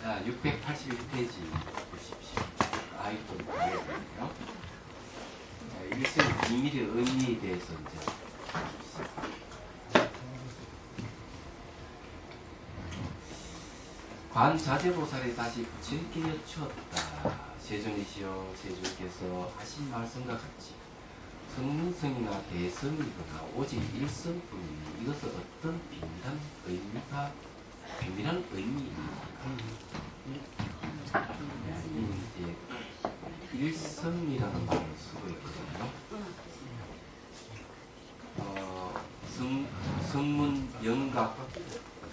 자, 681페이지 보십시오. 아이콘 보여드릴게요. 자, 일생 비밀의 의미에 대해서 이제 관자재보살이 다시 부처님께 여쭈었다. 세존이시여, 세존께서 하신 말씀과 같이 성문성이나 대성이거나 오직 일성뿐이니 이것은 어떤 비밀한 의미입니까? 이제 일성이라는 말을 쓰고 있거든요.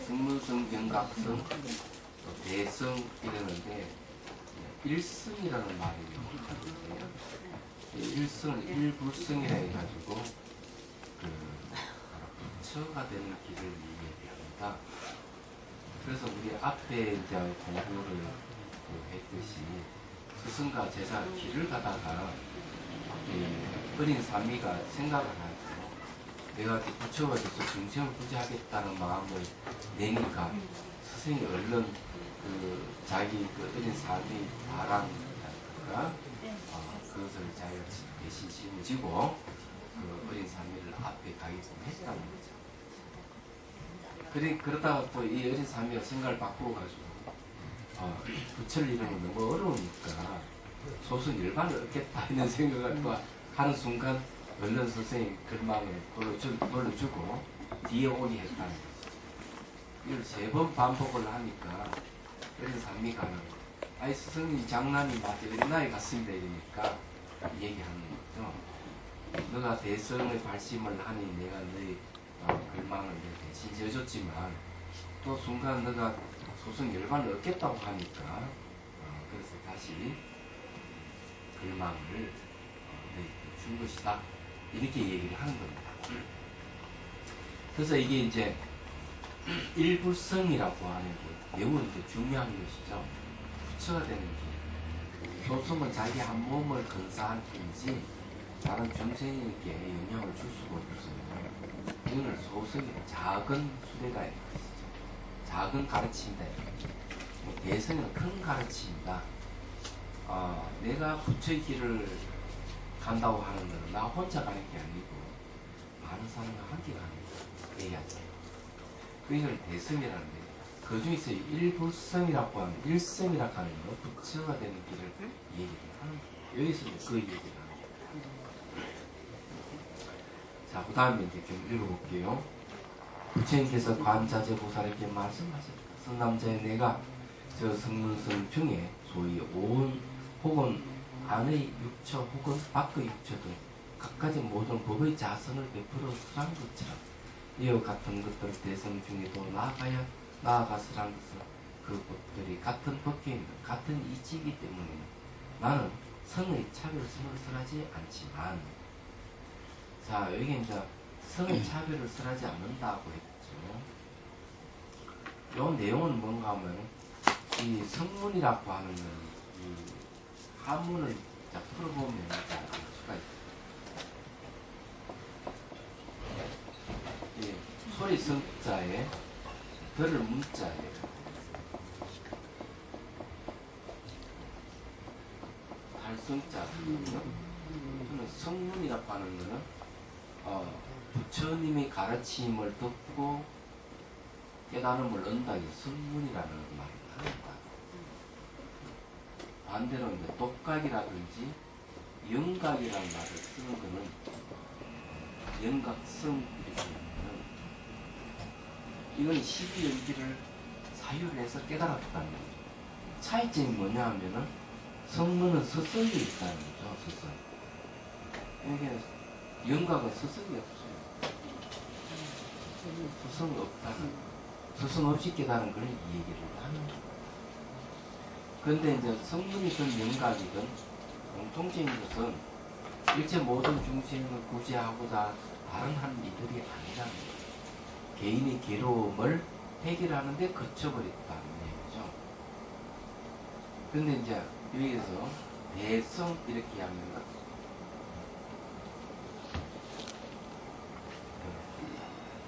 성문성, 영각성, 대성 이러는데 일성이라는 말이 있거든요. 일성은 일불성이라 해가지고 부처가 되는 길을 얘기합니다. 그래서 우리 앞에 이제 공부를 했듯이 스승과 제자 길을 가다가 어린 사미가 생각을 하죠. 내가 부처가 돼서 중생을 구제하겠다는 마음을 내니까 스승이 얼른 자기 어린 사미 바람과 그것을 자기가 대신 짊어지고 어린 사미를 앞에 가게끔 했다는 거죠. 그러다가 또 이 어린 사미가 생각을 바꾸어가지고 부처를 이루면 너무 어려우니까 소승 일반을 얻겠다 이런 생각을 또 하는 순간 얼른 선생이 글망을 불러주고 뒤에 오게 했다는 거죠. 이걸 3번 반복을 하니까 어린 사미가 아이 스승님 장난이 맞지 어린아이 같습니다 이러니까 얘기하는 거죠. 너가 대성의 발심을 하니 내가 너의 글망을 대신 지어줬지만 또 순간 너가 소승 열반을 얻겠다고 하니까 그래서 다시 글망을 너희에게 준 것이다 이렇게 얘기를 하는 겁니다. 그래서 이게 이제 일불성이라고 하는 게 매우 이제 중요한 것이죠. 부처가 되는 길. 소승은 자기 한 몸을 근사한 뿐이지 다른 중생에게 영향을 줄 수가 없어요. 이거는 소승이 작은 수레가 있는 것이죠. 작은 가르침이다. 대성은 큰 가르침이다. 내가 부처의 길을 간다고 하는 것은 나 혼자 가는 게 아니고 많은 사람과 함께 가는 거예요. 해야죠. 그걸 대성이라는 거예요. 그 중에서 일불성이라고 하는 일성이라고 하는 거 부처가 되는 길을 얘기를 하는 거예요. 여기서 그 얘기를 하는 거예요. 자, 그 다음에 이제 좀 읽어볼게요. 부처님께서 관자재보살에게 말씀하셨다. 성남자의 내가 저 성문성 중에 소위 온 혹은 안의 육처 혹은 밖의 육처 등 각가지 모든 법의 자선을 베풀어 수란 것처럼 이와 같은 것들 대성 중에도 나아가서란 것은 그 법들이 같은 법계에 있는 같은 이치이기 때문에 나는 성의 차별성을 설하지 않지만 자 여기 이제 성의 차별을 설하지 않는다고 했죠. 이 내용은 뭔가 하면 이 성문이라고 하는 이 한문을 풀어보면 알 수가 있어요. 소리 성자에 들을 문자예요. 달성자거든요. 성문이라고 하는 거는 부처님의 가르침을 듣고 깨달음을 얻는다. 이 성문이라는 말을 합니다. 반대로 이제 독각이라든지 영각이라는 말을 쓰는 거는 영각성 이렇게 하면 이건 12연기를 사유해서 깨달았다는 거죠. 차이점이 뭐냐 하면은 성문은 스승이 있다는 거죠. 스승. 이게 영각은 스승이 없어요. 스승이 없다는 거. 스승 없이 깨달은 걸 이 얘기를 하는 거예요. 그런데 이제 성문이든 영각이든 공통적인 것은 일체 모든 중생을 구제하고자 다른 한 이들이 아니라는 거예요. 개인의 괴로움을 해결하는데 그쳐버렸다는 얘기죠. 그런데 이제 여기에서 대성 이렇게 하면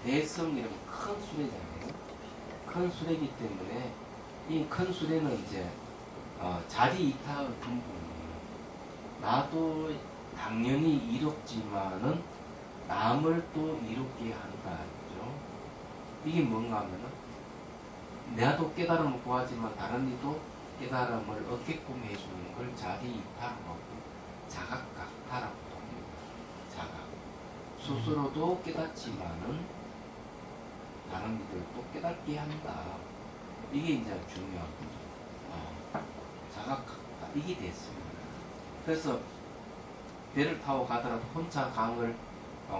대성이라면 큰 수레잖아요. 큰 수레이기 때문에 이 큰 수레는 이제 자리 이탈의 근본이에요. 나도 당연히 이롭지만은 남을 또 이롭게 한다. 그죠? 이게 뭔가 하면은 나도 깨달음을 구하지만 다른 이도 깨달음을 얻게끔 해주는 걸 자리 이탈하고 자각각타라고 합니다. 자각. 스스로도 깨닫지만은 다른 이들도 깨닫게 한다. 이게 이제 중요한 거죠. 자각각타. 이게 됐습니다. 그래서 배를 타고 가더라도 혼자 강을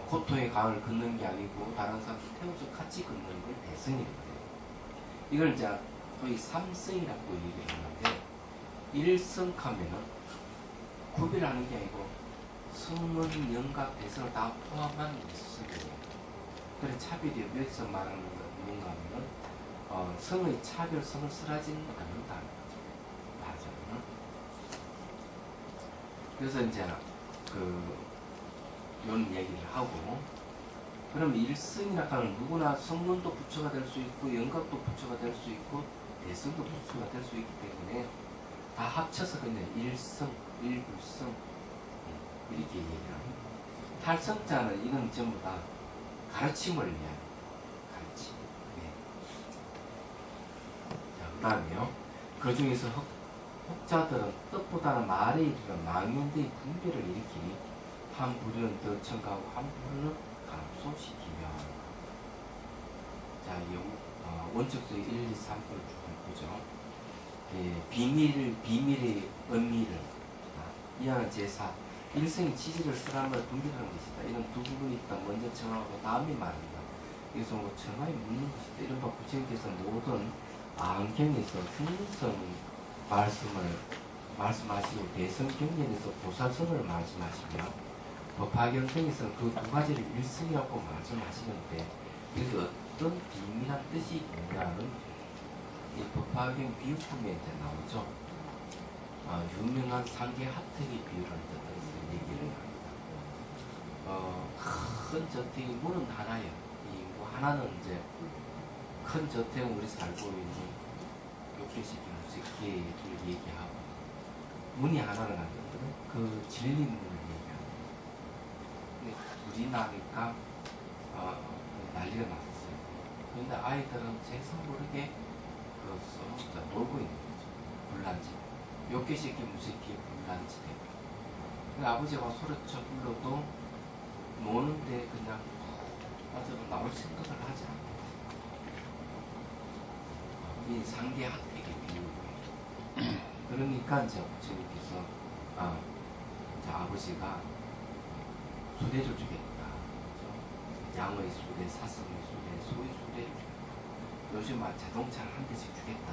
고토의 강을 걷는 게 아니고 다른 사람 태워서 같이 걷는 걸 대승이거든요. 이걸 이제 거의 삼승이라고 얘기하는데 일승하면은 구별하는 게 아니고 성문, 영각, 대승을 다 포함한 일승이에요. 그래서 차별이 여기서 말하는 건 뭔가 하면은 성의 차별성을 쓰라지는 않는다는 거죠. 맞아요. 그래서 이제 이런 얘기를 하고, 그럼 일승이라 하는 누구나 성문도 부처가 될 수 있고 영각도 부처가 될 수 있고 대승도 부처가 될 수 있기 때문에 다 합쳐서 그냥 일승, 일불승 이렇게 얘기를 합니다. 탈성자는 이런 전부 다 가르침을 위한 가르침. 네. 자, 그 다음에요. 그 중에서 혹자들은 뜻보다는 말에 이르는 망연대의 분별을 일으키니 한 부류는 더 첨가하고 한 부류는 감소시키며. 자, 원칙수 1, 2, 3을 쭉 보죠. 예, 비밀의 의미를 이하는 제4 일성의 지지를 사람을 분별하는 것이다. 이런 두 부분이 있다. 먼저 청하고 다음에 말한다. 그래서 뭐 청하에 묻는 것이다. 이런 바 부처님께서 모든 안경에서 중성 말씀하시고 대성경전에서 보살성을 말씀하시며 법화경 등에서 그 두 가지를 일성이라고 말씀하시는데 그래서 어떤 비밀한 뜻이 있느냐는 이 법화경 비유품에 이제 나오죠. 유명한 상계 하택의 비유를 뜻해서 얘기를 합니다. 큰 저택이 문은 하나예요. 이 하나는 이제 큰 저택 우리 살고 있는 욕계식 무색계를 얘기하고 문이 하나를 만들거든. 그 진리 문을 얘기합니다. 근데 불이 나니까 난리가 났어요. 그런데 아이들은 재성 모르게 서로 놀고 있는 거죠. 불난지. 욕계식 무색계 불난지대. 아버지가 소리쳐 불러도 노는데 그냥 빠져서 나올 생각을 하지 않아요. 이 상계 학택의 비유. 그러니까 이제 부처님께서 아버지가 수레를 주겠다. 그렇죠? 양의 수레, 사성의 수레, 소의 수레. 요즘 자동차를 한 대씩 주겠다.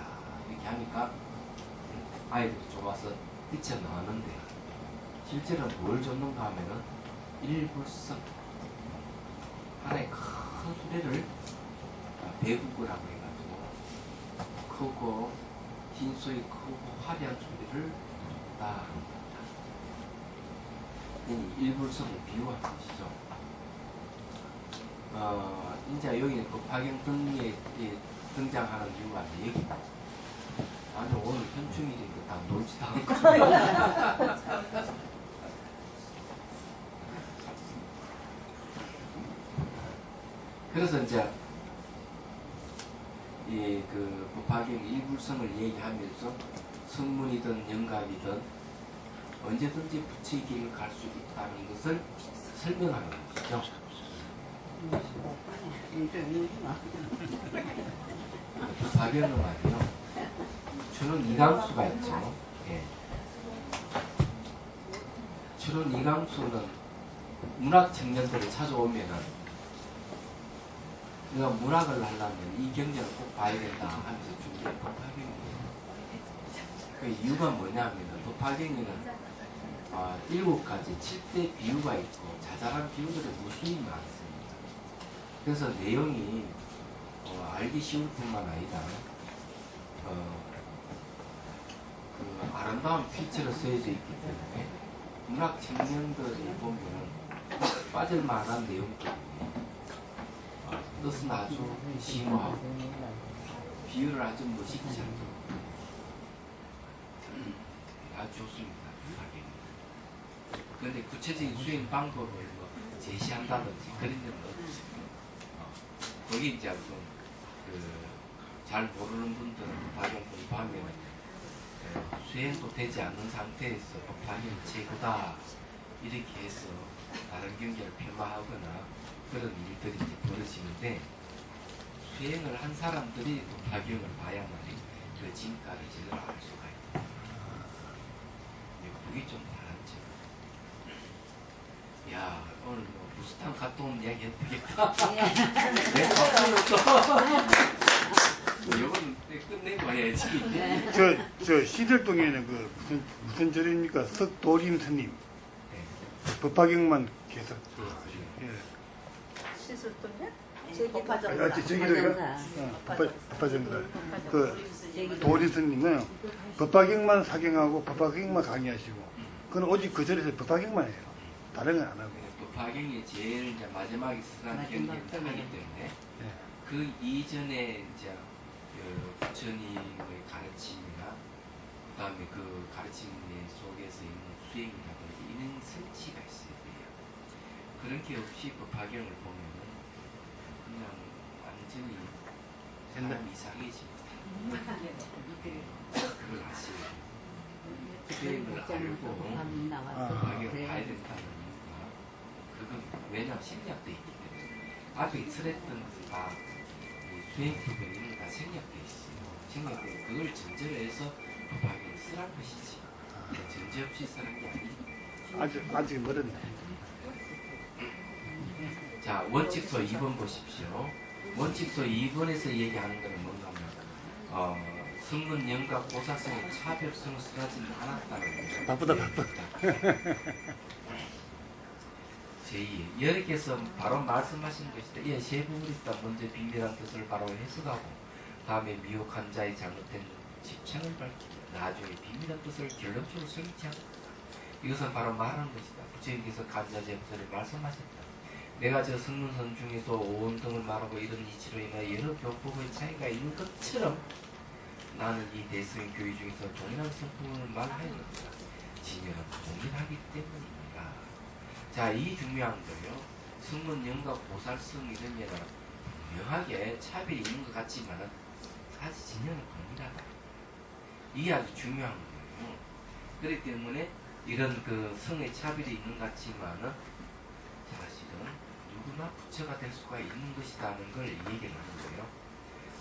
이렇게 하니까 아이들이 좋아서 뛰쳐나왔는데 실제로 뭘 줬는가 하면은 일불성 하나의 큰 수레를 배구구라고 해가지고 크고 흰소의 크고 화려한 소리를 줬다. 이 일불성을 비유하는 것이죠. 이제 여기 법화경 등에 등장하는 이유가 얘기입니다. 아니 오늘 현충일인데 다 놀지도 않고 그래서 이제 그 법화경 일불성을 얘기하면서 성문이든 영각이든 언제든지 부처의 길을 갈 수 있다는 것을 설명하는 것이죠. 법화경은 말이요. 주는 이강수가 있죠. 예. 주는 이강수는 문학 청년들이 찾아오면은 내가 문학을 하려면 이 경전을 꼭 봐야 된다 하면서 준비한 법화경이에요. 그 이유가 뭐냐면 법화경에는 7가지 7대 비유가 있고 자잘한 비유들의 무수히 많습니다. 그래서 내용이 알기 쉬울 뿐만 아니라 그 아름다운 필체로 쓰여져 있기 때문에 문학 청년들이 보면 빠질 만한 내용들이에요. 뜻은 아주 심오하고 비유를 아주 멋있게 잘 아주 좋습니다. 법화경. 그런데 구체적인 수행 방법을 뭐 제시한다든지 그런 데는 없습니다. 거기 이제 잘 모르는 분들은 법화경 공부하면 수행도 되지 않는 상태에서 법화경이 최고다 이렇게 해서 다른 경계를 폄하하거나 그런 일들이 이제 벌어지는데 수행을 한 사람들이 법화경을 봐야만이 그 진가를 제대로 알 수가 있다. 그게 좀 다른 점. 야 오늘 뭐 부스탄 갔다 온 이야기 해도 되겠다. 내 밥을 또 이건 끝내고 해야지. 저 시들동에는 그 무슨 절입니까? 석도림 스님 법화경만 계속 시술동이야? 법화정사 그 도림 스님은 법화경만 사경하고 법화경만 강의하시고 그건 오직 그 절에서 법화경만 해요. 다른 건 안 하고. 법화경이 제일 이제 마지막에 쓰는 경기를 하기 때문에 그 이전에 이제 그 부처님의 가르침이나 그다음에 그 가르침 속에서 있는 수행이라든지 이런 성취가 있어야 돼요. 그런 게 없이 법화경을 보면은 그냥 완전히 사람 이상해집니다. 그걸 아시고 수행을 알고 법화경을 봐야 된다는 이유가 그건 왜냐하면 생략돼 있기 때문에 앞에 틀었던 것을 다 수행 부분이 다 생략돼 있어요. 생략돼 그걸 전제로 해서 법화경을 쓰란 것이지 전제 없이 쓰는 게 아니에요. 아직 멀었네. 자, 원칙서 2번 보십시오. 원칙서 2번에서 얘기하는 것은 뭔가 하면 승근 영각 보사성의 차별성을 쓰라지는 않았다는 바쁘다. 제2 여러께서 바로 말씀하신 것이다. 예, 세 부분이 있다. 먼저 비밀한 뜻을 바로 해석하고 다음에 미혹한 자의 잘못된 집착을 밝히고 나중에 비밀한 뜻을 결론적으로 설치하고 이것은 바로 말하는 것이다. 부처님께서 간자제부설에 말씀하셨다. 내가 저 승문선 중에서 오온 등을 말하고 이런 이치로 인하여 여러 교법의 차이가 있는 것처럼 나는 이 대승 교의 중에서 동일한 성품을 말하였느니라. 진열은 동일하기 때문입니다. 자, 이 중요한 거요. 승문, 영각, 보살성 이런 예는 분명하게 차별이 있는 것 같지만 사실 진열은 동일하다. 이게 아주 중요한 거예요. 그렇기 때문에 이런 그 성의 차별이 있는 것 같지만은 사실은 누구나 부처가 될 수가 있는 것이라는 걸 얘기를 하는 거예요.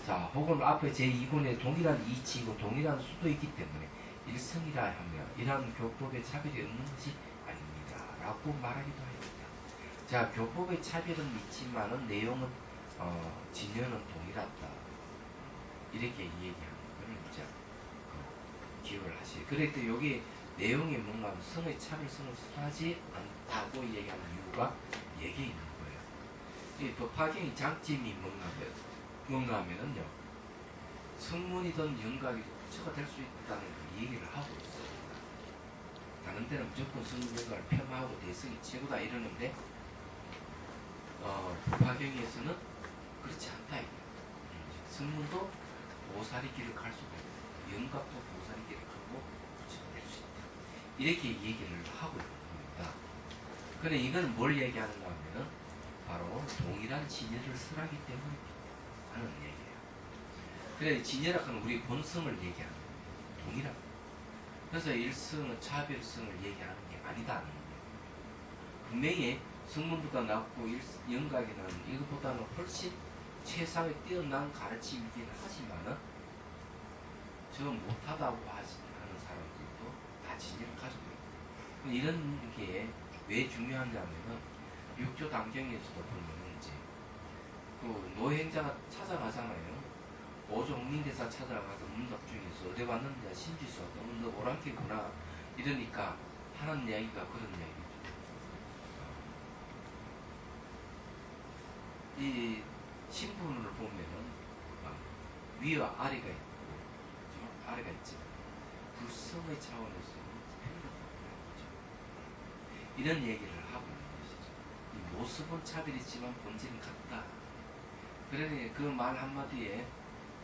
자, 혹은 앞에 제2번에 동일한 이치이고 동일한 수도 있기 때문에 일성이라 하며 이러한 교법의 차별이 없는 것이 아닙니다. 라고 말하기도 합니다. 자, 교법의 차별은 있지만은 내용은 진여는 동일하다. 이렇게 얘기하는 걸 이제 기억을 하시죠. 그랬더니 여기 내용이 뭔가 성의 차별성을 하지 않다고 얘기하는 이유가 여기에 있는 거예요. 이 법화경의 장점이 뭔가 하면은요, 성문이든 영각이든 부처가 될 수 있다는 그 얘기를 하고 있어요. 다른 데는 무조건 성문 영각을 폄하하고 대성이 최고다 이러는데, 법화경에서는 그렇지 않다 이거예요. 성문도 보살의 길을 갈 수가 있고, 영각도 보살의 길을 가고 부처가 될 수 있다. 이렇게 얘기를 하고 있는 겁니다. 근데 이건 뭘 얘기하는가 하면은 바로 동일한 진열을 쓰라기 때문에 하는 얘기예요. 그래 진열학은 우리 본성을 얘기하는 거예요. 동일한. 그래서 일성은 차별성을 얘기하는 게 아니다는 거예요. 분명히 성문보다 낫고 영각이는 이것보다는 훨씬 최상에 뛰어난 가르침이긴 하지만은 저 못하다고 하는 사람들도 다 진열을 가지고 있고 이런 게 왜 중요하냐면은 육조 단경에서도 보면은 이제 그 노행자가 찾아가잖아요. 오조 홍민대사 찾아가서 문답 중에서 어디 왔는데 신지수 너 오랑캐구나 이러니까 하는 이야기가 그런 이야기죠. 이 신분을 보면은 위와 아래가 있고 아래가 있지. 불성의 차원에서 이런 얘기를 하고 있는 것이죠. 이 모습은 차별이지만 본질은 같다. 그러니 그 말 한마디에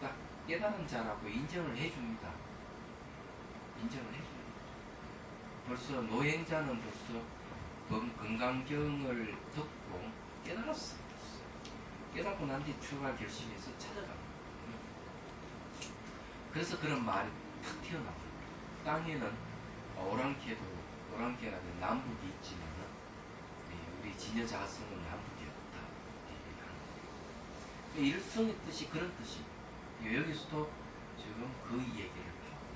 딱 깨달은 자라고 인정을 해줍니다. 인정을 해줍니다. 벌써 노행자는 벌써 건강경을 듣고 깨달았어요. 깨닫고 난 뒤 출발 결심해서 찾아갑니다. 그래서 그런 말이 탁 튀어나와요. 땅에는 오랑캐라는 남북이 있지만 우리 진여자성은 남북이 없다. 일성의 뜻이 그런 뜻입니다. 여기서도 지금 그 얘기를 하고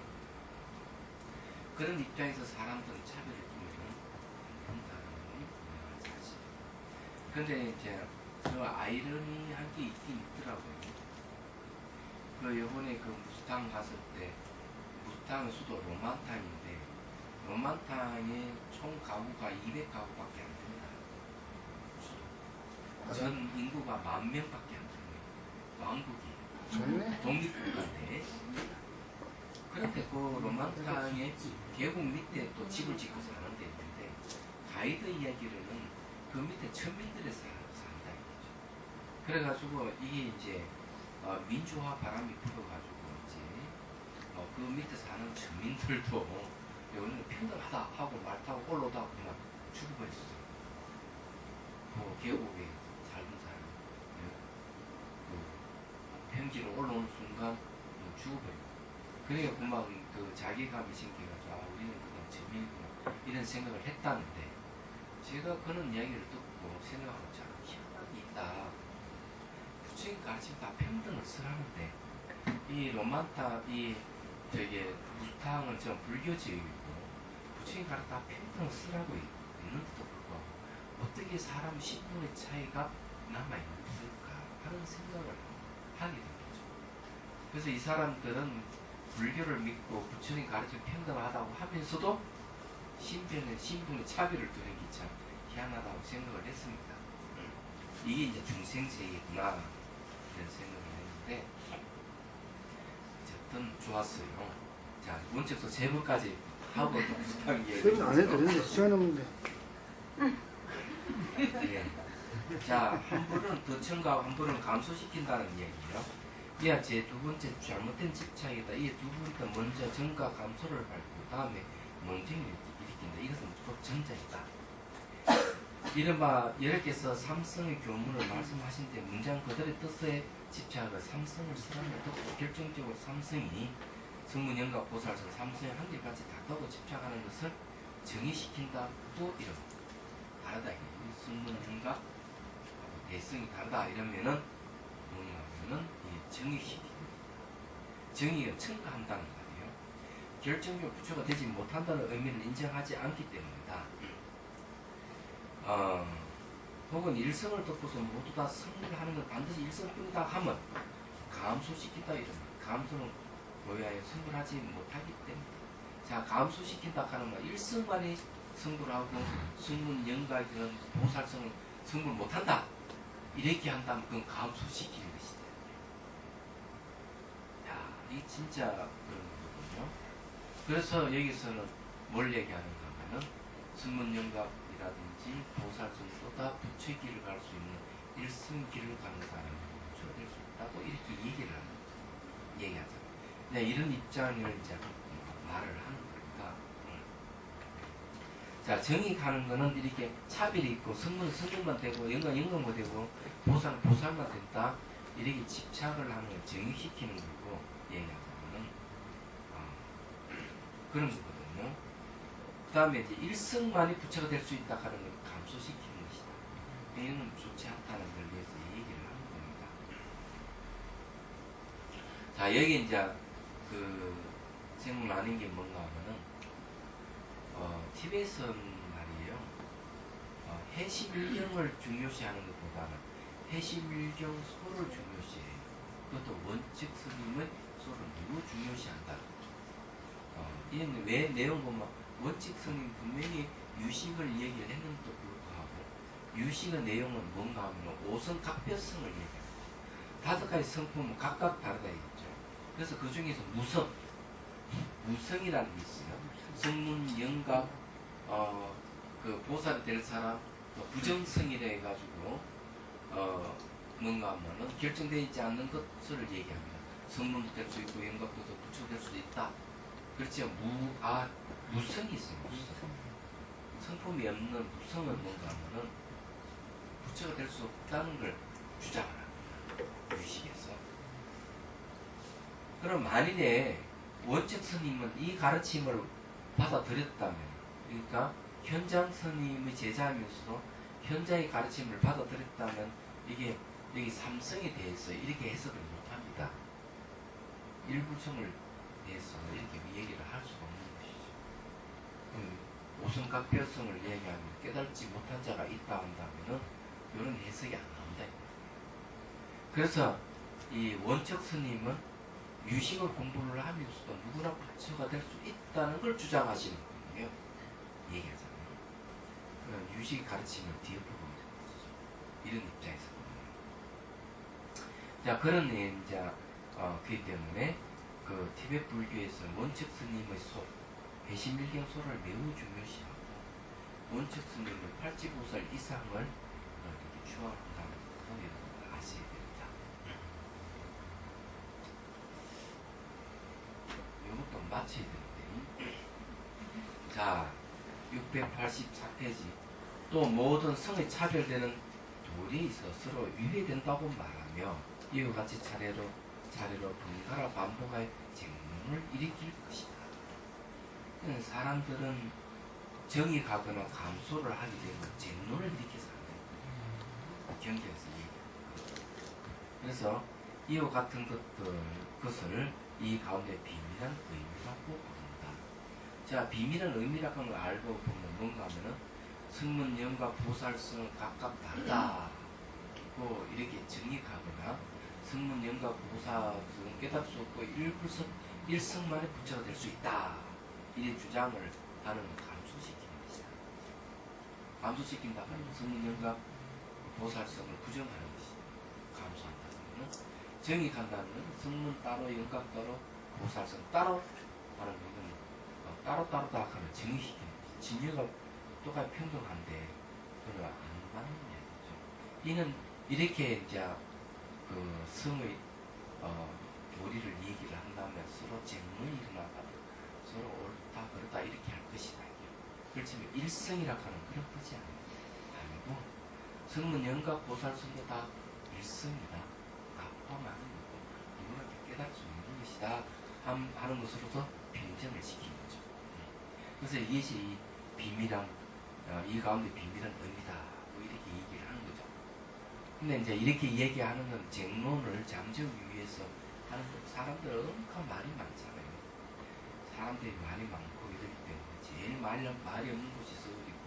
그런 입장에서 사람들은 차별을 두면 한다는 건 분명한 사실. 그런데 이제 저 아이러니한 게 있긴 있더라고요. 그 요번에 그 무스탕 갔을 때 무스탕 수도 로만탕인데 로만탕의 총 가구가 200가구밖에 안 됩니다. 전 인구가 10,000명밖에 안 됩니다. 왕국이 좋네. 독립국가인데 그런데 그 로만탕의 계곡 밑에 또 집을 짓고 사는 데 있는데 가이드 이야기로는 그 밑에 천민들의 산다 이거죠. 그래가지고 이게 이제 민주화 바람이 불어가지고 이제 그 밑에 사는 주민들도 여기는 평등하다 하고 말 타고 올라오다가 그냥 죽어버렸어요. 그 계곡에 살던 사람 평지로 올라오는 순간 죽어버려요. 그러니까 금방 그 자괴감이 생겨가지고 우리는 그냥 재미있구나 이런 생각을 했다는데 제가 그런 이야기를 듣고 생각하고 참 희한한 게 있다. 부처님 가르침 다 평등을 쓰라는데 이 로만타 저게 무스탕은 전 불교적이고 부처님 가르침 다 평등을 쓰라고 있는데도 불구하고 어떻게 사람 신분의 차이가 남아있을까 하는 생각을 하게 된 거죠. 그래서 이 사람들은 불교를 믿고 부처님 가르침 평등하다고 하면서도 신분의 차별을 두는 게 참 희한하다고 생각을 했습니다. 이게 이제 중생세계구나 이런 생각을 했는데 어쨌든 좋았어요. 자, 원칙서 제부까지 하고 부탁 그건 안 해도 되는데 시간 없는데. 예. 자, 한 분은 더 첨가하고 한 분은 감소시킨다는 얘기예요. 이야 제 두 번째 잘못된 집착이다. 이 두 분부터 먼저 전과 감소를 밟고 다음에 논쟁을 일으킨다. 이것은 무조건 전자이다. 이른바 여러께서 삼성의 교문을 말씀하신 때 문장 그들의 뜻에 집착하고 삼성을 쓰라면 듣고 결정적으로 삼성이 성문영각 보살선 삼성의 한결같이 다르다고 집착하는 것을 정의시킨다고 이런 다르다. 성문영각 대성이 다르다 이러면은 뭐냐면은 정의시키는 정의가 첨가한다는 말이에요. 결정적으로 부처가 되지 못한다는 의미를 인정하지 않기 때문이다. 혹은 일성을 듣고서 모두 다 성을 하는 건 반드시 일성뿐이다 하면 감소시킨다 이런 감소는 고야에 성불하지 못하기 때문에 자 감소시킨다 하는 말 일성만이 성불하고 성문 영각이든 보살성을 성불 못한다 이렇게 한다면 그건 감소시키는 것이다. 야, 이게 진짜 그런 거거든요. 그래서 여기서는 뭘 얘기하는가 하면은 성문 영각이라든지 보살성보다 부처의 길을 갈 수 있는 일성길을 가는 사람이 부처가 될 수 있다고 이렇게 얘기하잖아요. 네, 이런 입장을 이제 말을 하는 거니까. 자, 정의 가는 거는 이렇게 차별이 있고 성문은 성문만 되고 영광만 되고 보살만 된다. 이렇게 집착을 하는 걸 정의시키는 거고 얘기하자면은 그런 거거든요. 그 다음에 이제 일성만이 부처가 될 수 있다 하는 걸 감소시키는 것이다. 이는 좋지 않다는 걸 위해서 얘기를 하는 겁니다. 자, 여기 이제 생각나는 게 뭔가 하면은 티베트는 말이에요. 해심일경을 중요시하는 것보다는 해심일경 소를 중요시해요. 그것도 원칙 스님의 소를 매우 중요시한다. 이는 왜 내용 보면 원칙 스님 분명히 유식을 얘기를 했는데도 불구하고 유식의 내용은 뭔가 하면 5성 각별성을 얘기해요. 5가지 성품은 각각 다르다 이거죠. 그래서 그 중에서 무성이라는 게 있어요. 성문, 영각, 그 보살이 될 사람, 부정성이라 해가지고 뭔가 하면은 결정되어 있지 않는 것을 얘기합니다. 성문도 될 수 있고 영각도 부처가 될 수도 있다. 그렇지만 무성이 있어요. 무성. 성품이 없는 무성은 뭔가 하면은 부처가 될 수 없다는 걸 주장하는 유식에서. 그럼 만일에 원적 스님은 이 가르침을 받아들였다면, 그러니까 현장 스님의 제자이면서도 현장의 가르침을 받아들였다면 이게 여기 삼성에 대해서 이렇게 해석을 못합니다. 일부성을 대해서 이렇게 얘기를 할 수가 없는 것이죠. 오성각별성을 얘기하면 깨달지 못한 자가 있다 한다면은 이런 해석이 안 나온다. 그래서 이 원척 스님은 유식을 공부를 하면서도 누구나 부처가 될 수 있다는 걸 주장하시는 거예요. 얘기하잖아요. 유식 가르침을 뒤엎어 보는 거죠. 이런 입장에서 보면. 자, 그런 이제 그렇기 때문에 그 티베트 불교에서 원척 스님의 소, 배심일경 소를 매우 중요시하고 원척 스님의 팔찌보살 이상을 이렇게 추앙한다는 것도 여러분 아셔야 됩니다. 이것도 마쳐야 되는데. 자, 684페이지. 또 모든 성에 차별되는 도리에 있어 서로 위배된다고 말하며 이와 같이 차례로 번갈아 반복하여 쟁론을 일으킬 것이다. 사람들은 정이 가거나 감소를 하게 되면 쟁론을 일으켜서 한다. 경계에서 그래서 이와 같은 것을 이 가운데 비밀한 의미라고 부른다. 자, 비밀한 의미라고 하는 걸 알고 보면 뭔가 하면은 승문, 영과 보살성은 각각 다르다고 이렇게 정의하거나 승문, 영과 보살성은 깨달을 수 없고 일성만의 부처가 될 수 있다. 이 주장을 하는 감소시키는 것이다. 감소시킨다 하면 승문, 영과 보살성을 부정하는 것이다. 감소한다면 정의한다면 승문 따로, 영각 따로, 보살성 따로 하는 것은 따로따로다 하는 정의시키는 것이다. 진여가 똑같이 평등한데 그건 안 맞는 얘기죠. 이는 이렇게 이제 그 성의 도리를 얘기를 한다면 서로 쟁론이 일어나가지고 서로 옳다 그렇다 이렇게 할 것이다. 그렇지만 일성이라 하는 그런 뜻이 아니고 성문 영각 보살성도 다 일성이다. 다 포함하는 거고 누구나 깨달을 수 있는 것이다 하는 것으로서 평정을 시키는 거죠. 그래서 이것이 이 비밀한 이 가운데 비밀한 의미다. 뭐 이렇게 얘기를 하는 거죠. 근데 이제 이렇게 얘기하는 건 쟁론을 잠재우기 위해서 하는 거. 사람들 엄청 말이 많잖아요. 사람들이 말이 많고 이러기 때문에 제일 말이 없는 곳이 서울이고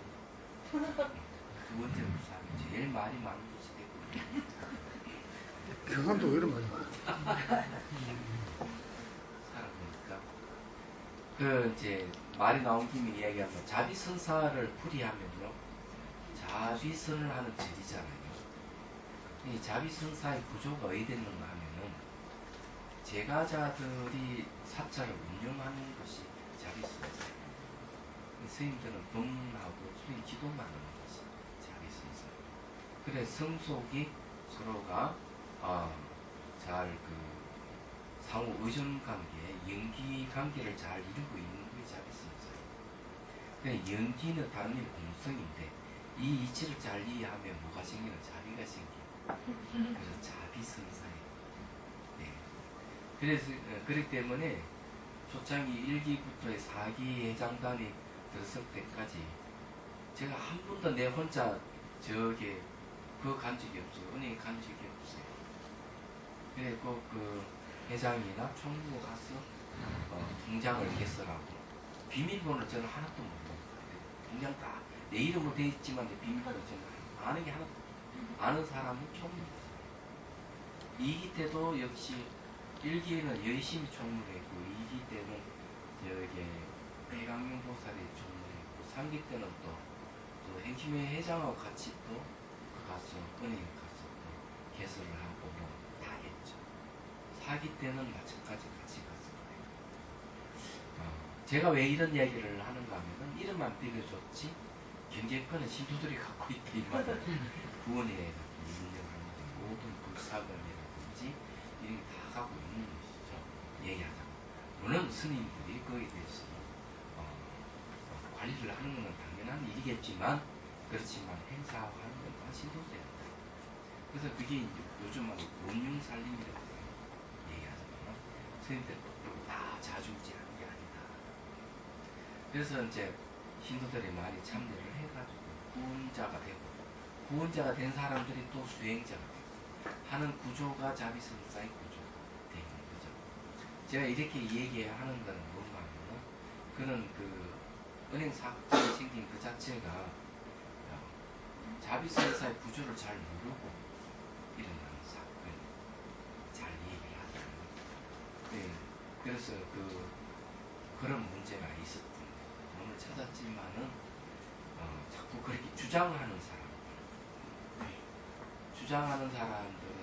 두 번째로 부산이 제일 말이 많은 곳이 되고 경상도 왜 이런 말이야? 사람이니까 그 이제 말이 나온 김에 이야기하면 자비선사를 풀이하면요 자비선을 하는 절이잖아요. 이 자비선사의 구조가 어디 됐는가 하면은 제가자들이 사찰을 운영하는 것이 자비선사예요. 스님들은 법문하고 스님 기도만 하는 것이 자비선사예요. 그래 성속이 서로가 잘 그 상호 의존 관계, 연기 관계를 잘 이루고 있는 게 자비선사예요. 근데 연기는 다른 일 공성인데 이 이치를 잘 이해하면 뭐가 생기는 자비가 생겨요. 그래서 자비선사예요. 네. 그래서 그렇기 때문에 초창기 1기부터의 4기 회장단이 들었을 때까지 제가 한 번도 내 혼자 저게 그거 간 적이 없어요. 은행에 간 적이 없어요. 그리고 그 회장이나 총무 가서 통장을 개설하고 비밀번호를 저는 하나도 모르고 통장 다 내 이름으로 돼 있지만 내 비밀번호 저는 아는 게 하나도 없어요. 아는 사람은 총무였어요. 2기 때도 역시 1기에는 열심히 총무를 했고 2기 때는 여기 배강용 보살이 총무를 했고 3기 때는 또 행심회 회장하고 같이 또 가서 은행에 가서 또 개설을 하고 뭐 다 했죠. 4기 때는 마찬가지 같이 갔어요. 제가 왜 이런 이야기를 하는가 하면은 이름만 빌려줬지 경제권은 신도들이 갖고 있다 이 말은 구원에 운영하는 모든 불사건이라든지 이런 게 다 갖고 있는 것이죠. 얘기하자면 물론 스님들이 거기에 대해서 관리를 하는 것은 당연한 일이겠지만 그렇지만 행사하는 건 다 신도세야. 그래서 그게 이제 요즘 말로 원융살림이라고 얘기하잖아요. 스님들 다 자중지하는 게 아니다. 그래서 이제 신도들이 많이 참여를 해가지고 구원자가 되고 구원자가 된 사람들이 또 수행자가 되고 하는 구조가 자비선사의 구조되는 거죠. 제가 이렇게 얘기하는 거는 뭔가 하면 그는 그 은행 사건이 생긴 그 자체가 자비선사의 구조를 잘 모르고 일어나는 사건 잘 얘기를 하잖아요. 네, 그래서 그런 문제가 있었던 돈을 찾았지만은 자꾸 그렇게 주장하는 사람들은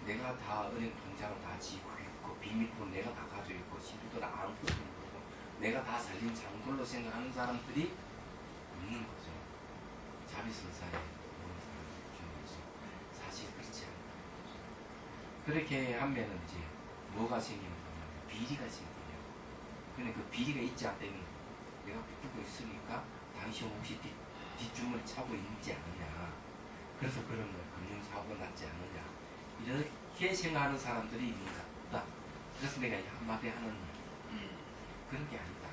내가 다 은행 통장을 다 지고 있고 비밀번호 내가 다 가지고 있고 신비도 아무것도 모르고 내가 다 살림 장골로 생각하는 사람들이 없는 거죠. 자비선사에 오는 사람들 중에서 사실 그렇지 않다. 그렇게 하면은 이제 뭐가 생기는 거냐면 비리가 생기냐. 근데 그 비리가 있지 않다면 내가 붙들고 있으니까 당신 혹시 뒷주머니 차고 있지 않느냐. 그래서 그런 거 금융사고 났지 않느냐. 이렇게 생각하는 사람들이 있는 것 같다. 그래서 내가 한마디 하는 그런 게 아니다.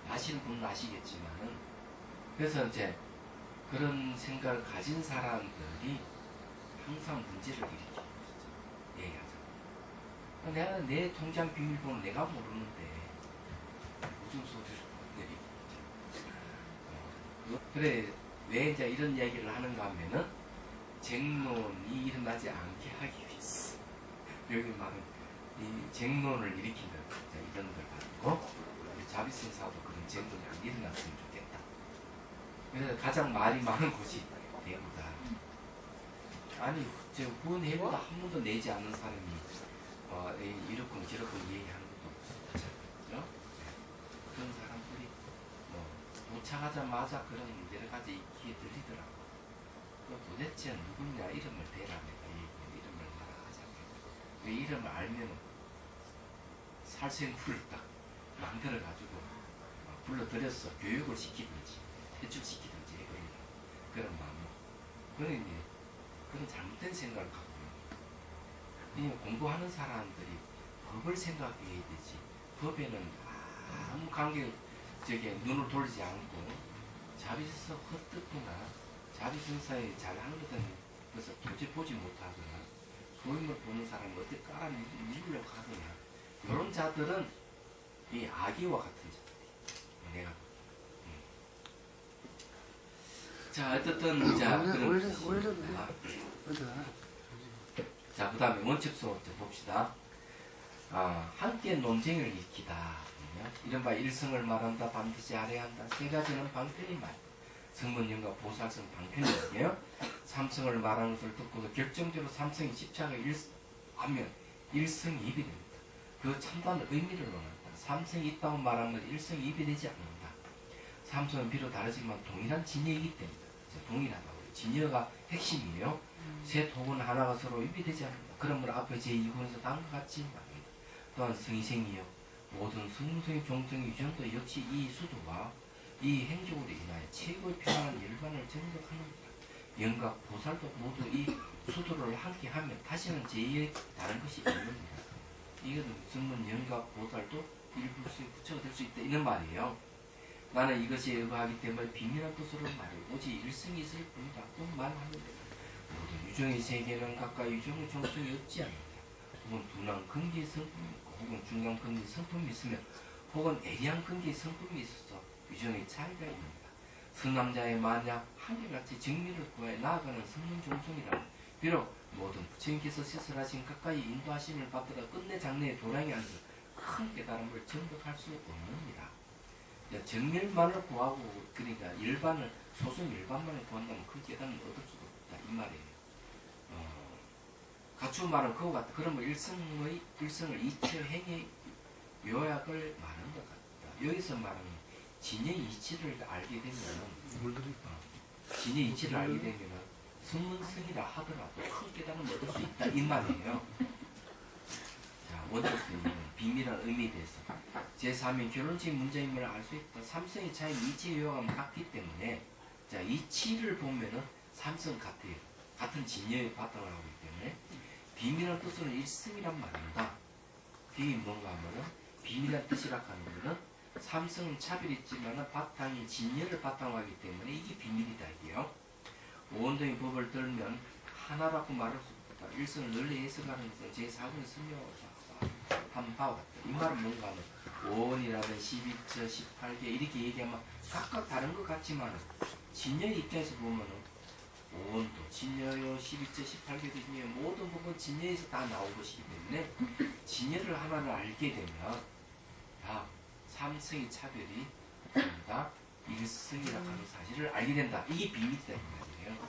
아시는 분은 아시겠지만은 그래서 이제 그런 생각을 가진 사람들이 항상 문제를 일으키는 거죠. 얘기하자. 내가 내 통장 비밀번호 내가 모르는데 무슨 소리를 내리겠죠. 그래 왜 이제 이런 얘기를 하는가 하면은 쟁론이 일어나지 않게 하기 위해서 여기 말은 이 쟁론을 일으킨다. 이런 걸 가지고 자비선사도 그런 쟁론이 안 일어났으면 좋겠다. 그래서 가장 말이 많은 곳이 대구다. 아니 저 후원회보다 한 번도 내지 않는 사람이 이렇군 저렇군 얘기하는 것도 없었죠. 그죠? 그런 사람들이 도착하자마자 그런 여러 가지 기에 들리더라고. 도대체 누구냐 이름을 대라 내가 이름을 말하자. 그 이름을 알면 살생부를 딱 만들어가지고 불러들여서 교육을 시키든지 해축시키든지 그런 마음으로. 그런 이제 그런 잘못된 생각을 갖고 있는 공부하는 사람들이 법을 생각해야 되지. 법에는 아무 관계 눈을 돌리지 않고 자비선사 헛듣거나 자비선사에 잘하는 것은 그래서 도저히 보지 못하거나 소임을 보는 사람을 어떻게 깔아밀려고 하거나 이런 자들은 이 아기와 같은 자들이 내가 자 어쨌든 자 그 다음에 원칙수 봅시다. 함께 논쟁을 일으키다. 이른바 일성을 말한다. 반드시 알아야 한다. 세 가지는 방편이 말. 성문연과 보살성 방편이에요. 삼성을 말하는 것을 듣고도 결정적으로 삼성이 집착하면 일성이입이 됩니다. 그 참다운 의미를 논한다. 삼성이 있다고 말하면 일성이입이 되지 않는다. 삼성은 비록 다르지만 동일한 진여이기 때문에 동일하다고. 진여가 핵심이에요. 세 토군 하나가 서로 입이되지 않는다. 그러므로 앞에 제2군에서 다음과 같이 말합니다. 또한 성이생이요. 모든 성성의 종성의 유전도 역시 이 수도와 이 행적으로 인하여 최고의 평안한 열반을 정복하는다. 영각, 보살도 모두 이 수도를 함께 하면 다시는 제2의 다른 것이 없습니다. 이것은 성문, 영각, 보살도 일부수의 부처가 될 수 있다. 이런 말이에요. 나는 이것이 의거하기 때문에 비밀한 것으로 말해 오직 일성이 있을 뿐이다. 또 말하는 데 모든 유정의 세계는 각각 유정의 종성이 없지 않는다. 혹은 둔한 근기의 성품이 있고 혹은 중간 근기의 성품이 있으며 혹은 애리한 근기의 성품이 있어서 유정의 차이가 있는다. 성남자의 만약 한결같이 정리를 구하여 나아가는 성문 종성이라면 비록 모든 부처님께서 시설하신 가까이 인도하심을 받들어 끝내 장래에 도량이 앉아 큰 깨달음을 정복할 수 없느니라. 정밀만을 구하고 그러니까 일반을 소승 일반만을 구한다면 그 깨달음을 얻을 수가 없다 이 말이에요. 갖추 말은 그와 같다. 그러면 일성을 이체 행의 요약을 말하는 것 같다. 여기서 말하는 진의 이치를 알게 되면 진의 이치를 알게 되면 성문성이라 하더라도 큰 깨달음을 얻을 수 있다 이 말이에요. 원초스님은 비밀한 의미에 대해서 제3인 결혼적인 문제임을 알 수 있다. 삼성의 차이 이치 요함은 같기 때문에 자 이치를 보면은 삼성 같아요. 같은 진여에 바탕을 하고 있기 때문에 비밀한 뜻으로는 일승이란 말입니다. 그게 뭔가 하면은 비밀한 뜻이라 하는 거는 삼성은 차별있지만 바탕이 진여를 바탕으로 하기 때문에 이게 비밀이다 이게요. 오원동의 법을 들면 하나라고 말할 수 없다. 일성을 널리 해석하는 것은 제4군의 설명으로서 한 바와 같다. 이 말은 뭔가 하면 5원이라든 12저 18개 이렇게 얘기하면 각각 다른 것 같지만 진여의 입장에서 보면은 5원도 진여요 12저 18개도 진여 모든 부분 진여에서 다 나온 것이기 때문에 진여를 하나를 알게 되면 다 삼성의 차별이 다 일성이라고 하는 사실을 알게 된다. 이게 비밀이다 이 말이에요.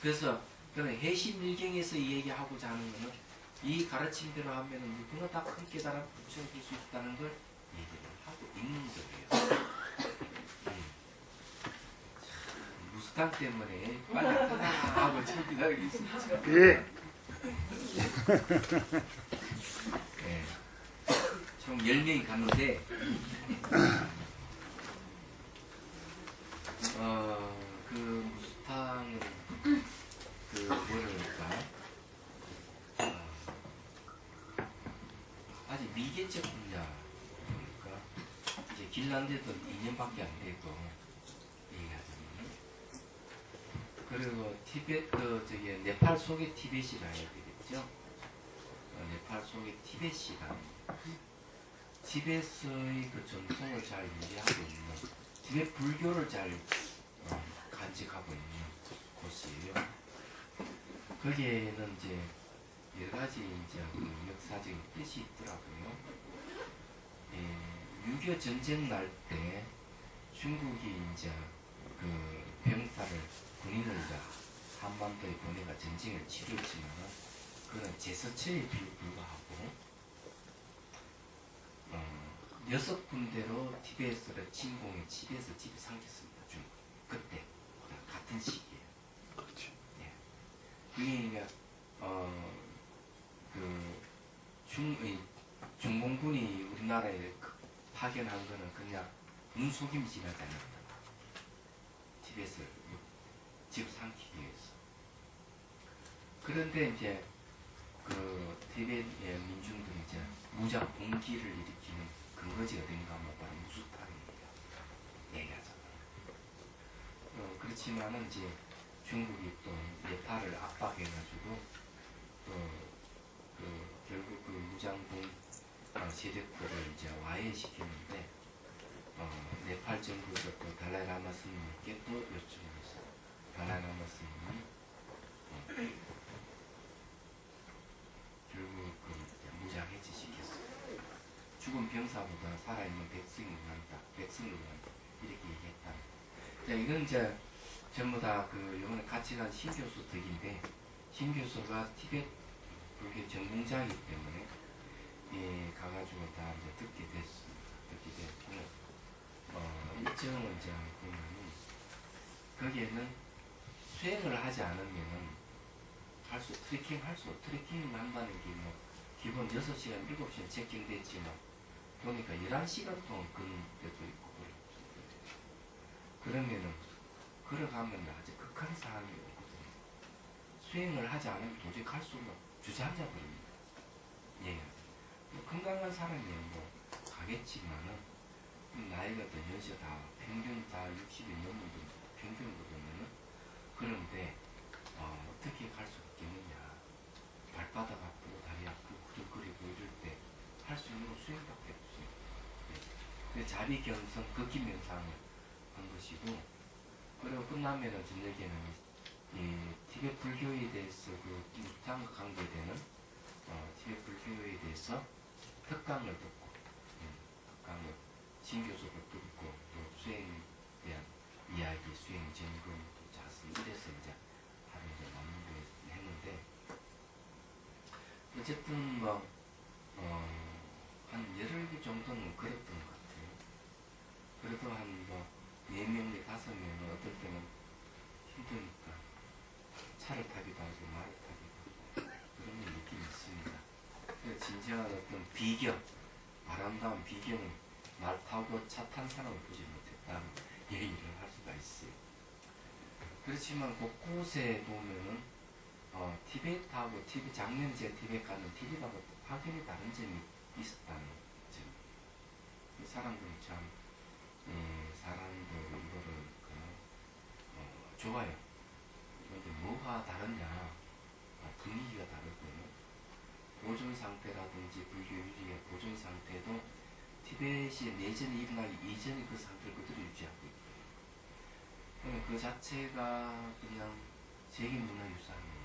그래서 그는 해심일경에서 이 얘기하고자 하는 것은 이 가르침대로 하면은 누구나 다 큰 깨달음 붙여줄 수 있다는 걸 얘기를 하고 있는 거예요. 무스탕 때문에 빨리 하나 하고 지금 기다리고 있습니다. 예. 네. 총 10명이 갔는데 그 무스탕은 그 뭐랄까 아직 미개척 분야 그러니까 이제 길란데도 2년밖에 안 되고 얘기하자면 그리고 티베트 저기 네팔 속의 티벳이라 해야 되겠죠. 네팔 속의 티벳이란 티벳의 그 전통을 잘 유지하고 있는 티벳 불교를 잘 간직하고 있는 곳이에요. 거기에는 이제 여러 가지 이제 그 역사적인 뜻이 있더라고요. 6.25 전쟁 날 때 중국이 이제 그 병사를 군인을 이제 한반도에 보내가 전쟁을 치르지만 그런 제서처에 불과하고 6군데로 티베트를 침공해 집에서 집에 삼켰습니다. 중국 그때 같은 시기에. 그렇지. 예. 그게 중공군이 우리나라에 파견한 거는 그냥 눈속임질하지 않았다. 티베트를 집 삼키기 위해서. 그런데 이제 그 티베트의 민중들이 이제 무장 봉기를 일으키는 근거지가 된가 하면 바로 무수탕입니다. 얘기하잖아요. 그렇지만은 이제 중국이 또 네팔을 압박해가지고 결국 그 무장봉 세력들을 이제 와해시키는데 네팔 정부에서 또 달라이라마 스님께 또 요청했어요. 달라이라마 스님이 결국 그 무장해제시켰어요. 죽은 병사보다 살아있는 백성이 난다. 백성을 난다. 이렇게 얘기했다. 자, 이건 이제 전부 다 그 요번에 같이 간 신교수 덕인데 신교수가 티베트 불교 전공자이기 때문에 가가지고 다 이제 듣게 됐고 일정을 이제 보면은 거기에는 수행을 하지 않으면은 트레킹 한다는 게 뭐 기본 6시간, 7시간 체킹됐지만 보니까 11시간 동안 걷는 데도 있고 그러면은 걸어가면 아주 극한 상황이 오거든요. 수행을 하지 않으면 도저히 갈 수가 주저앉아 버립니다. 예. 뭐 건강한 사람이 뭐 가겠지만은 나이가 더 연세 다 평균 다 60이 넘는 분 평균으로 보면은 그런데 어떻게 갈 수 있겠느냐. 발바닥 아프고 다리 아프고 구들거리고 이럴 때 할 수 있는 건 수행밖에 없어요. 예. 자비 겸손 걷기 명상을 한 것이고 그리고 끝나면은 저녁에는 이 티베트 불교에 대해서 그 무탕 관계되는 티베트 불교에 대해서 특강을 듣고 특강을 신교수도 듣고 또 수행에 대한 이야기, 수행 점검, 또 자습 이래서 이제 하루 이제 마무리 했는데 어쨌든 뭐 한 열흘 정도는 걸었던 것 같아요. 그래도 한 뭐 4명, 5명은 어떨 때는 힘드니까 차를 타기도 하고 말을 타기도 하고 그런 느낌이 있습니다. 진정한 어떤 비경, 아름다운 비경은 말 타고 차 탄 사람을 보지 못했다는 얘기를 할 수가 있어요. 그렇지만 곳곳에 보면은 티베트하고 작년에 제가 티베트 가는 티베트하고 확연히 다른 점이 있었다는 점. 이 사람들이 참 사람들 이거를 좋아요. 그런데 뭐가 다르냐? 분위기가 다르고요. 보존 상태라든지 불교 유리의 보존 상태도 티베트의 내전이 일어나기 이전의 그 상태를 그대로 유지하고 있고요. 그 자체가 그냥 세계문화유산이에요.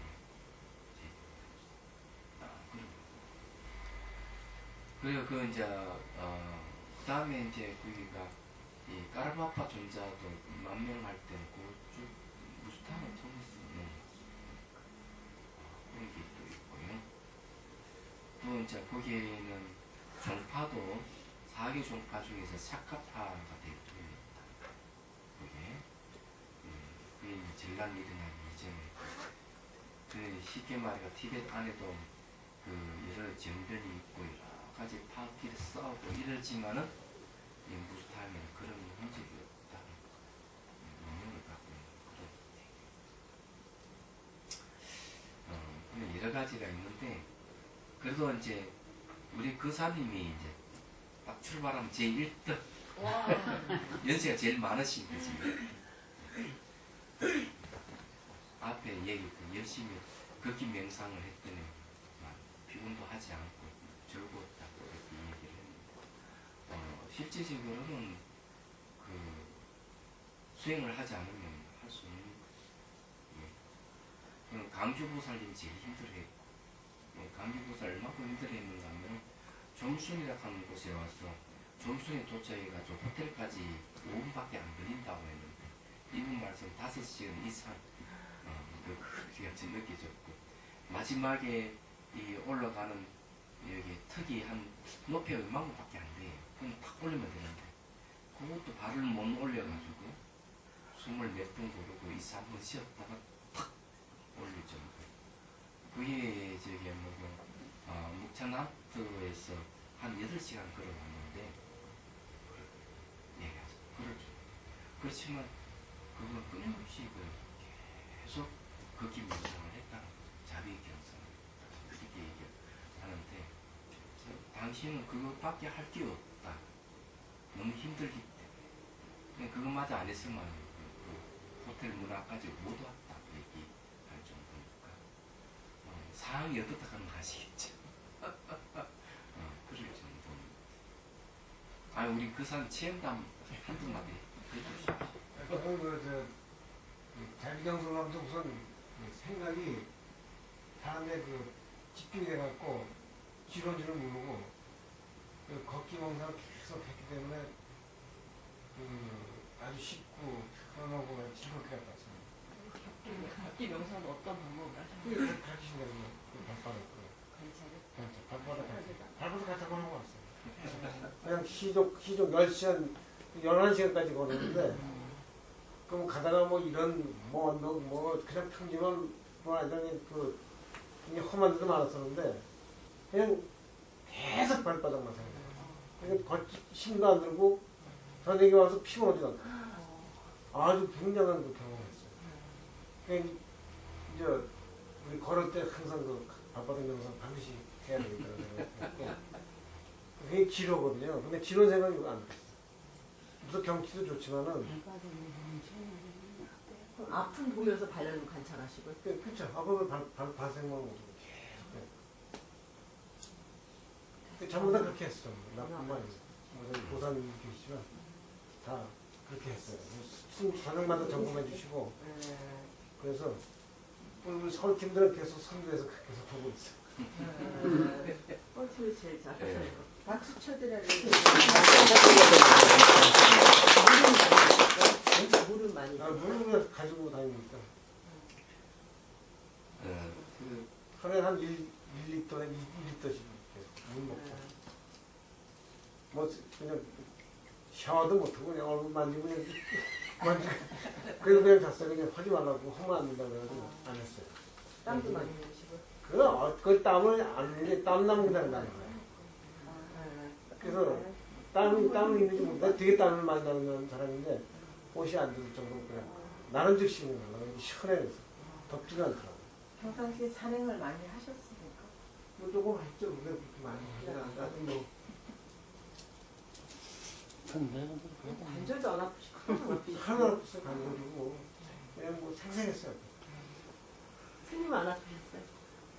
그리고 그 이제 그 다음에 이제 거기가 이 까르마파 존자도 만명할 때는 그쭉 무스탕을 통해서 그런 게 또 있고요. 또 이제 거기에는 종파도 4개 종파 중에서 샤카파가 대표입니다. 그게 그게 제일 난 일어나기 이전에 그 쉽게 말해서 티베트 안에도 그 여러 정변이 있고 여러 가지 파끼리 싸우고 이러지만은 이 무스타임에는 그런 흔적이 없다는 능력을 갖고 있는 그런 여러 가지가 있는데 그래도 이제 우리 그사님이 이제 딱 출발하면 제 1등 연세가 제일 많으신 거지. 앞에 얘기 열심히 걷기 명상을 했더니 피곤도 하지 않고 즐거웠다고 이렇게 얘기를 했는데 실제적으로는 그 수행을 하지 않으면 할 수 없는 거예요. 강주보살님 제일 힘들어했고 강주보살 얼마큼 힘들어했는가 하면 점순이라고 하는 곳에 와서 점순에 도착해가지고 호텔까지 5분밖에 안 걸린다고 했는데 이분 말씀 5시간 이상 그렇게 느껴졌고 마지막에 이 올라가는 여기 턱이 한 높이가 이만큼밖에 안 돼요. 그럼 탁 올리면 되는데 그것도 발을 못 올려가지고 숨을 몇 번 고르고 2, 3분 쉬었다가 탁 올릴 정도. 그게 저기 묵찬하트에서 한 8시간 걸어왔는데 얘기하죠. 그렇죠. 그렇지만 그건 끊임없이 계속 걷기 명상을 했다는 자비경선 그렇게 얘기하는데 당신은 그것밖에 할 게 없다. 너무 힘들기 때문에 그것마저 안 했으면 그 호텔 문 앞까지 못 왔다고 얘기할 정도니까 상황이 어떻다 하는 거 아시겠죠? 그럴 정도입니다. 우리 그 사람 체험담 한두 마디 해주십시오. 자기경선을 하면서 우선 생각이 사람의 그 집중이 돼갖고 지론지를 모르고 걷기 명상을 계속 했기 때문에 아주 쉽고 편하고 즐겁게 갔다 왔습니다. 걷기 명상은 어떤 방법을 하셨나요? 가르치신다고 발바닥 발바닥 같이 걸어고 왔어요. 그냥 시족 10시간 11시간까지 걸었는데 그럼 가다가 뭐 이런 뭐 그냥 평지만 뭐 아니라 그 험한 데도 많았었는데 그냥 계속 발바닥만 사요. 그러니까 힘도 안 들고 저녁에 와서 피곤하지도 않고 아주 굉장한 그 경험을 했어요. 그러니까 이제 우리 걸을 때 항상 그 발바닥 명상 반드시 해야 되겠다고 그게 지로거든요. 근데 지로 생각이 안 들었어요. 무슨 경치도 좋지만은 아픔 보면서 발열을 관찰하시고 그렇죠. 아픔을 발생만 오고 계속 전부 다 그렇게 했어. 나뿐만 아니고 보사님 계시지만 다 그렇게 했어요. 저녁마다 점검해 주시고 그래서 우리 서울 팀들은 계속 선두에서 계속 보고 있어요. 꼴찌를 제일 잘하셔요. 박수 쳐드려야 물은 많이 물을 가지고 다니니까 하루에 한 1리터나 2리터씩 물 먹고 뭐 그냥 샤워도 못하고 그냥 얼굴 만지고 그냥 그래서 그냥 잤어요. 그냥 하지 말라고 하면 안 된다고 그래가지고 안 했어요. 땀도 많이 흘리시고 그 땀을 안 흘리 땀 나면 그냥 나는 거예요. 그래서 땀은 있는지 모르겠는데 되게 땀을 많이 나는 사람인데 옷이 안 젖을 정도로 그냥 나는 즉시 시원해서 덥지가 않더라고. 평상시에 산행을 많이 하셨습니까? 뭐 조금 했죠. 근데 그렇게 많이 하지 않아도 뭐 관절도 안 아프시고 하나 없어 가지고 그냥 뭐 생생했어요. 스님 안 아프셨어요?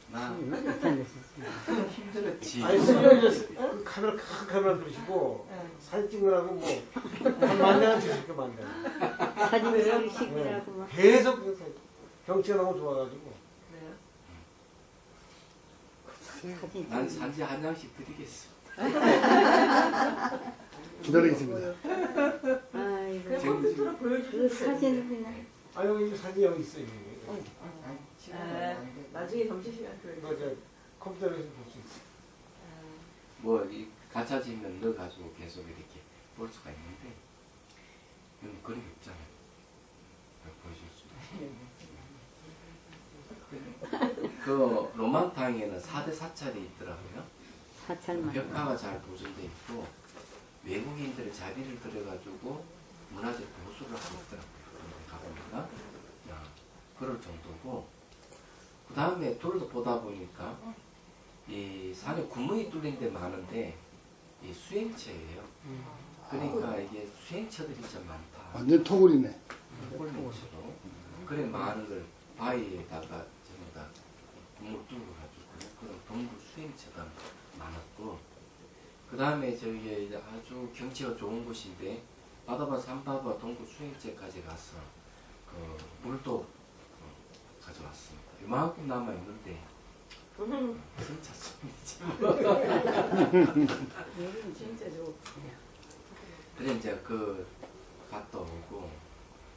나 힘들었지. 아니 스님이 그 카메라 들으시고 사진 찍느라고 뭐한 만대나 주실 거 만대. 사진 왜요? 찍으시라고 막. 계속 그래서 경치가 너무 좋아가지고 그래요? 사진 난 찍으시고. 산지 한 장씩 드리겠어. 기다리겠습니다. 아이고. 그 지금 컴퓨터로 그 보여주세요. 사진을 그냥. 아 여기 사진 여기 있어 여기. 나중에 점심시간 보여주세요. 이거 저 컴퓨터에서 볼 수 있어. 뭐이 갖춰지면 넣어 가지고 계속 이렇게 볼 수가 있는데 이건 그런 게 없잖아. 보여줄 수. 그 로망탕에는 4대 사찰이 있더라고요. 사찰만. 벽화가 잘 보존돼 있고 외국인들의 자비를 들여가지고 문화재 보수를 하고 있더라고요. 가보니까 그럴 정도고 그 다음에 둘도 보다 보니까 이 산에 구멍이 뚫린 데 많은데 이 수행처예요. 그러니까 이게 수행처들이 좀 많다. 완전 토굴이네. 홀몸처럼 그래 마을을 바위에다가 전부 다 구멍을 뚫어가지고 그런 동굴 수행처가 많았고 그 다음에 저기 이제 아주 경치가 좋은 곳인데 바다바 산바바 동굴 수행처까지 가서 그 물도 가져왔습니다. 이만큼 남아 있는데 진짜 손이지. 진짜 좋고. 그래 이제 그 갔다 오고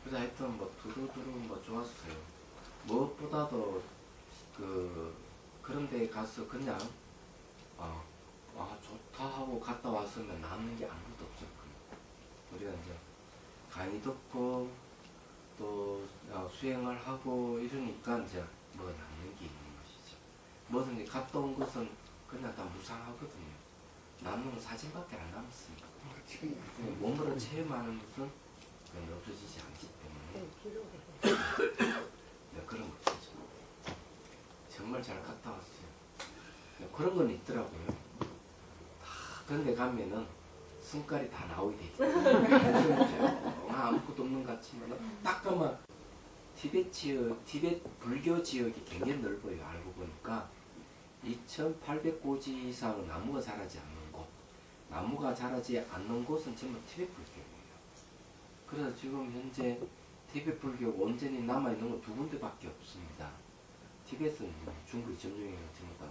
그래서 하여튼 뭐 두루두루 뭐 좋았어요. 무엇보다도 그 그런 데 가서 그냥 좋다 하고 갔다 왔으면 남는 게 아무것도 없었고요. 우리가 이제 강의 듣고 또 수행을 하고 이러니까 이제 뭐가 남는 게 있는 것이죠. 뭐든지 갔다 온 것은 그냥 다 무상하거든요. 남는 건 사진밖에 안 남았습니다. 몸으로 체험하는 것은 그냥 없어지지 않기 때문에 네, 그런 것이죠. 정말 잘 갔다 왔어요. 네, 그런 건 있더라고요. 다 그런 데 가면은 성깔이 다 나오게 돼 있어요. 아무것도 없는 것 같지만 딱 가면 티벳 불교 지역이 굉장히 넓어요. 알고 보니까 2,800고지 이상은 나무가 자라지 않는 곳, 나무가 자라지 않는 곳은 전부 티벳 불교예요. 그래서 지금 현재 티벳 불교 온전히 남아있는 건 2군데밖에 없습니다. 티벳은 중국이 점령해서 전부 다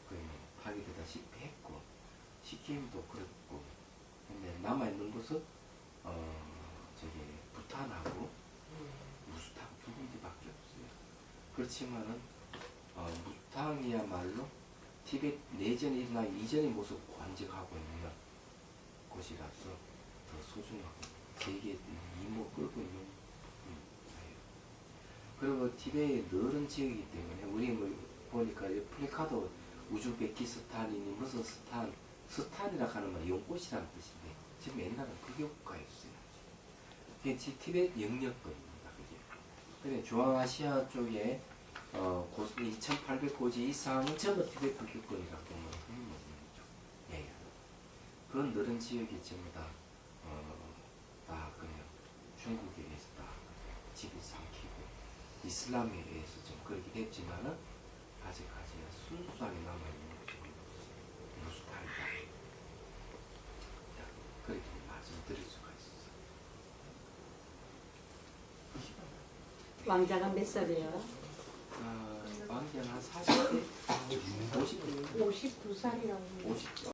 거의 파괴되다시피 했고 시킴도 그렇고 근데 남아있는 곳은 저기 부탄하고 무스탕 2군데밖에 없어요. 그렇지만은 무스탕이야말로 티벳 내전이 일어나기 이전의 모습 관직하고 있는 곳이라서 더 소중하고 세계 이모 끌고 있는 거예요. 그리고 티벳의 넓은 지역이기 때문에 우리 뭐 보니까 플리카도 우즈베키스탄이니 무슨 스탄이라 하는 말 연꽃이라는 뜻인데 지금 옛날은 그게 국가였어요. 그게 티벳 영역권입니다. 그게. 근데 중앙아시아 쪽에 2,800고지 이상은 전부 티벳 불교권이라고 보면 거죠. 예. 그런 넓은 지역이 전부 다 그냥 중국에 의해서 다 집이 삼키고 이슬람에 의해서 좀 그렇게 됐지만은 아직까지 순수하게 남아있는 무스탕이다. 그렇게 말씀드릴 수가 있어요. 왕자가 몇 살이에요? 왕자는 한 40대, 50대, 52살이라고. 50대.